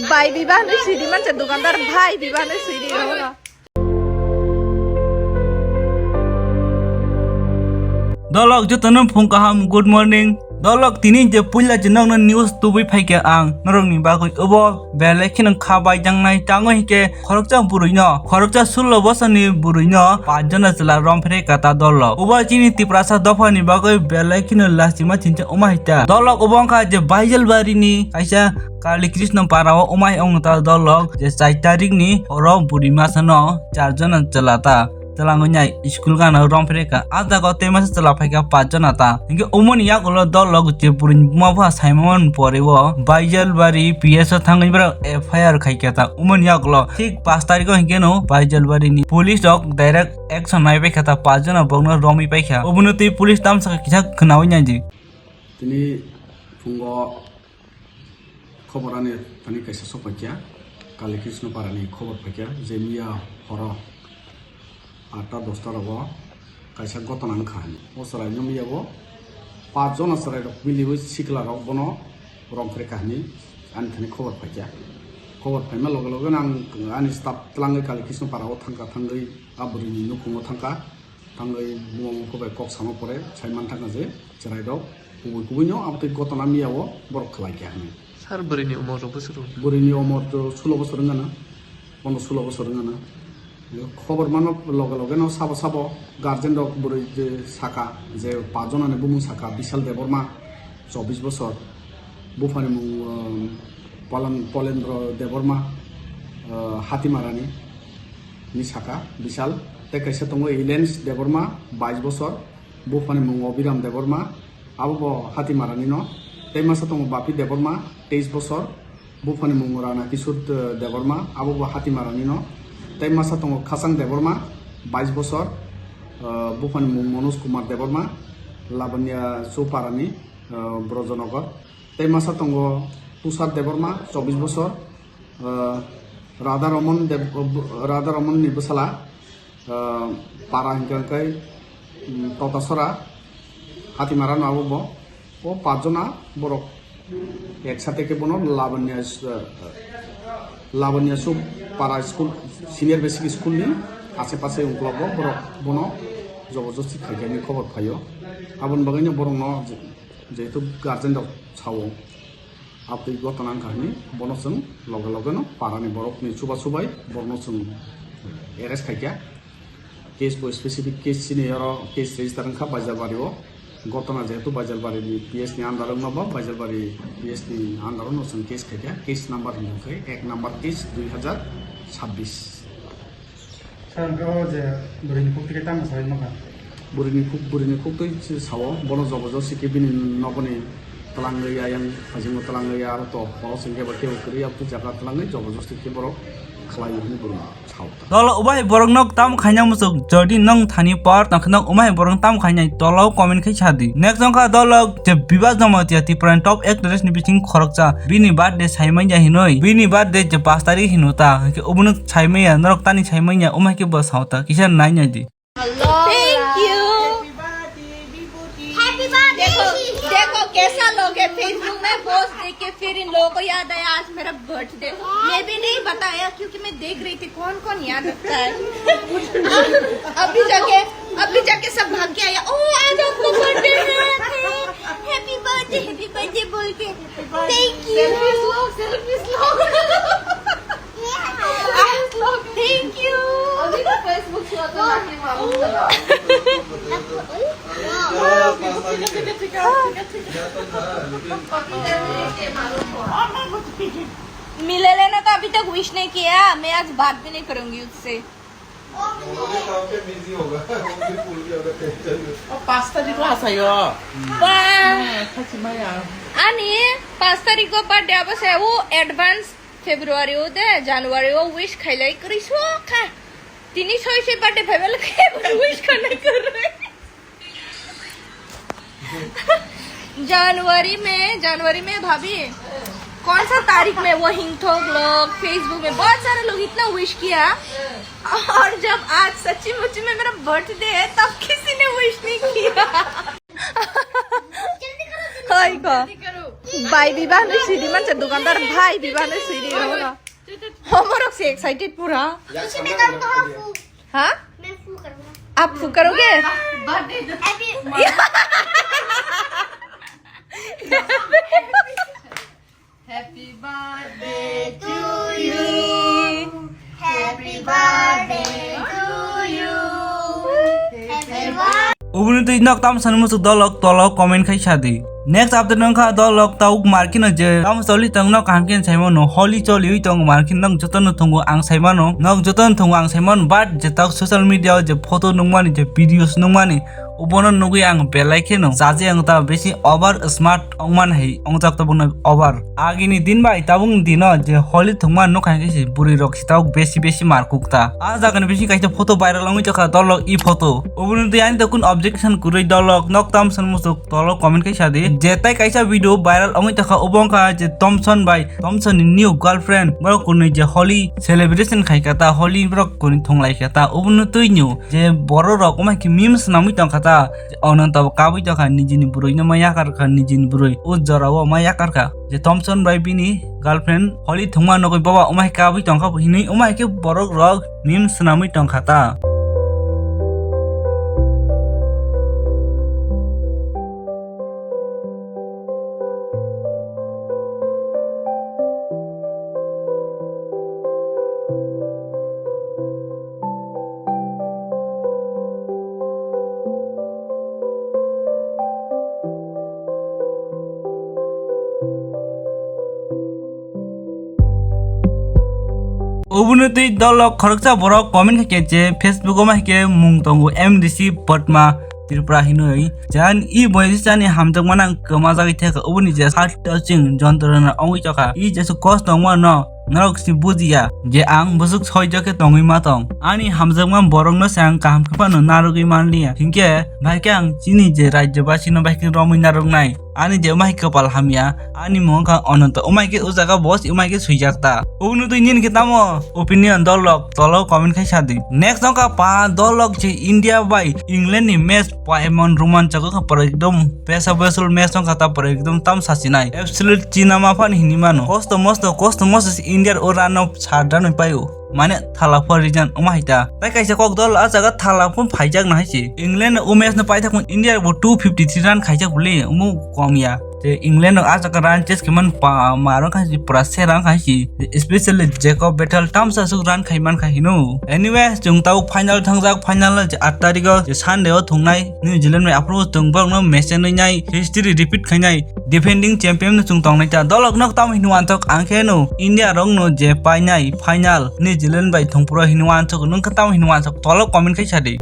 Bai Biva ni sidi man dukandar bhai Biva ni sidi hono. Dolok jotono phung kaham good morning. Dolok tini je puila je nong news tubi phaike ang norong ni bagoi obo bele khin khabai jangnai tango hike khorokcha buruino khorokcha 16 bosani buruino 5 jona jela Romphere kata dolok obo chini tiprasa dofani bagoi bele khin lasima chincha oma hita dolok obongka je baijal bari ni kaisa Kali Krishna Parawa omai ong ta dolok je 4 tarik ni oro buri masano 4 jona jelata Telangonya school kan Romphere ka ada ko temas tela phaika 5 jona ta inge omoni yakolo dolok je burin mabha saimon porewo baijal bari ps thangai bra fir khaika ta omoni yakolo ঠিক 5 তারিখ hinge no baijal bari ni police dog direct action nai phaika ta 5 jona bogno romi phaika obunoti police tam saka kisa khnawi nyaji tini fungo khoborane tani kaisa sopakya Kali Krishna Parani khobor pakya jemiya horo 8টা 10টা রব কাইসা গতনান খানি ও সরাই নমিয়াবো 5 জন সরাই মিলিবো সিকলা রব বনো Romphere কাহিনী আনি খানি খবর পাইয়া খবর পাইমা লগে লগে আনি স্টাফ তলাঙ্গै Kali Krishna Paraও থাঙ্কা থাঙ্গै আবরিনি নুকুমো থাঙ্কা থাঙ্গै বুমো খবাই কক সামো পরে সাইমান থাঙ্কা যে জেরাই দাও বুবই কুবইনো আবতে গতনা মিয়াবো বরক খলাই কাহিনী Sar burini umur bosor. Burini umur 16 বছর না 16 বছর না খবর মানো লগে লগে নাও সাবো সাবো গার্জেন ডক বুড়ি যে সাকা যে 5 জনানে বুমু সাকা বিশাল দেববর্মা 24 বছর বুফানি মু পলেন্দ্র দেববর্মা হাতিমারানি নি সাকা বিশাল তে কাইসা তঙ্গ ইলেন্স দেববর্মা 22 বছর বুফানি মু অবিরাম দেববর্মা আবো হাতিমারানি ন তে মাসা তঙ্গ বাপি দেববর্মা 23 বছর বুফানি মু রানা কিশোর দেববর্মা আবো হাতিমারানি ন তাই মাসা তঙ্গ খাসাং দেববর্মা 22 বছর বুফানি মনোজ কুমার দেববর্মা লাবণ্যা সুপারানি ব্রজনগর তাই মাসা তঙ্গ তুষার দেববর্মা 24 বছর রাধারমন নিবসালা পারা হিংকাই ততাসরা হাতিমারা নাবব ও 5 জনা বড় একসাথে কে বনো লাবণ্যা সুপ পারা school senior basic school ni আশেপাশে উংক্লব বড় বনো জবরদস্তি খাইগানি খবর পাইও আবন বাগাইনো বরং যেহেতু গার্জেন দক ছাও আপনি গতনান কাহিনী বনসং লগে লগে ন পারানি বরকনি সুবা সুবাই বর্ণসং এরেস্ট খাইকা কেস বই স্পেসিফিক কেস সিনি আরো কেস রেজিস্টার খা বাজারবাড়িও গতনা যেহেতু বাজারবাড়িনি পিএস নি আন্দারং নব বাজারবাড়ি পিএস নি আন্দারং নসং কেস খাইকা কেস নাম্বার হিনকে 1 নাম্বার কেস 2026 স্যার যে বুরিনি ফুক থেকে তাম সাই নকা burini khuk tei sawo bono jobojos ke bini noboni talangai ayang hajimo talangai ar to bono singke ba ke ukri ap jaga talangai jobojos ke boro khlai ni boro chau dolo ubai borong nok tam khanya musuk jodi nong thani par nakhnok umai borong tam khanya tolo comment khai chadi next jongka dolok je Biva jamatia ti pran top actress ni biting khorokcha bini birthday saimai ya hinoi bini birthday je 5 tarik hinuta ke ubunu saimai ya norok tani saimai ya umai ke ba sauta kisan nai nya di Thank you. Happy birthday. देखो कैसा लोग है Facebook में post देख के फिर इन लोगों को याद आया आज मेरा बर्थडे मैं भी नहीं बताया क्योंकि मैं देख रही थी कौन कौन याद रखता है अभी जाके सब भाग के आया ओ आज आपका बर्थडे है हैप्पी बर्थडे बोल के थैंक यू थैंक यू अभी तो फेसबुक मिले लेना तो अभी तक विश नहीं किया मैं आज बात भी नहीं करूंगी उससे आणि 5 तारीख को बर्थडे अब से वो एडवांस फेब्रुवारी हो दे जनवरी हो विश खाइलाई करिसो खा तिनी छोई से बर्थडे फेबल के विश करने कर रहे जनवरी में भाभी कौन सा तारीख में वो हिंगथोक लोग फेसबुक में बहुत सारे लोग इतना विश किया और जब आज सच्ची मुच्ची में मेरा बर्थडे है तब किसी ने विश नहीं किया Bai Biva no siri man dukandar bhai Biva no siri no. Homorok se excited pura. हाँ? आप फू करोगे? Happy birthday to you. Happy birthday to you. Happy birthday. Ubun tu nak tam san masuk dolok tolok komen khai shadi. Next after nang kha dolok tau markin je tam soli tang nak kamkin saimon holy choli tong markin nang joton thongo ang saimon nok joton thongo ang saimon but je tak social media je photo nungmani je videos nungmani ubono nugui ang belai kheno jaje ang ta beshi over smart ongman hai ongjak tabung over agini din bai tabung dino je holy thongman no khai ke buri rok sitau beshi markukta a jagan beshi kaisa photo viral ongi jaka dolok I photo ubun tu yani takun objection kuroi dolok nok tam san musuk dolok comment kai sadi jetai kaisa video viral ongi jaka ubongka je Thompson bai Thompson new girlfriend bro kunoi je holy celebration khai kata holy bro kuni thonglai kata ubun tu new je boro rok ma ki memes nami tang kata onon tab kawi jaka nijini buroi na maya kar khan nijini buroi u jarawo maya kar ka je Thompson bai bini girlfriend holy thongma nokoi baba umai kawi tang ka hini umai ke borok rok memes nami tang kata Ubunutui dolok khoroksa borok comment khake je Facebook ma hike mung tongo MDC Patma Tripura hinoi jan I boyisani hamjak manang kama jagi theka ubuni je heart touching jontrona ongi chaka I jesu cost tongma no narok si bujiya je ang busuk soi jake tongui ma tong ani hamjak man borok no sang kaham khapa no narogi manliya hingke bhaikang chini je rajyabasi no bhaiking romui narok nai ani je umai kapal hamia ani mongka ononto umai ke ujaga boss umai ke suijakta unu tu nin ke tamo opinion dolok tolo comment khai sadi next nongka pa dolok je India bai England ni match pa emon romanchak ka par ekdom pesa besul match nongka ta par ekdom tam sasinai absolute cinema fan hinimano kosto most India orano sardan payo mane thalapur region umaita tai kaisa kok dol ajaga thalapun phaijak na haisi England umes na paithakun India bo 253 run khaijak bule umu komia je England ajaga run chase keman pa maro khaisi pura serang khaisi especially Jacob battle tamsa su run khaiman khainu anyway jung tau final thangjak final 8 tarikh je Sunday o thungnai New Zealand mai approach tungbang no match nai history repeat khainai defending champion no chung tongnai ta dolok nok tam hinuan tok angkheno India rong no je painai final New Zealand bai thongpura hinuan tok nung katam hinuan tok tolok comment khai sadi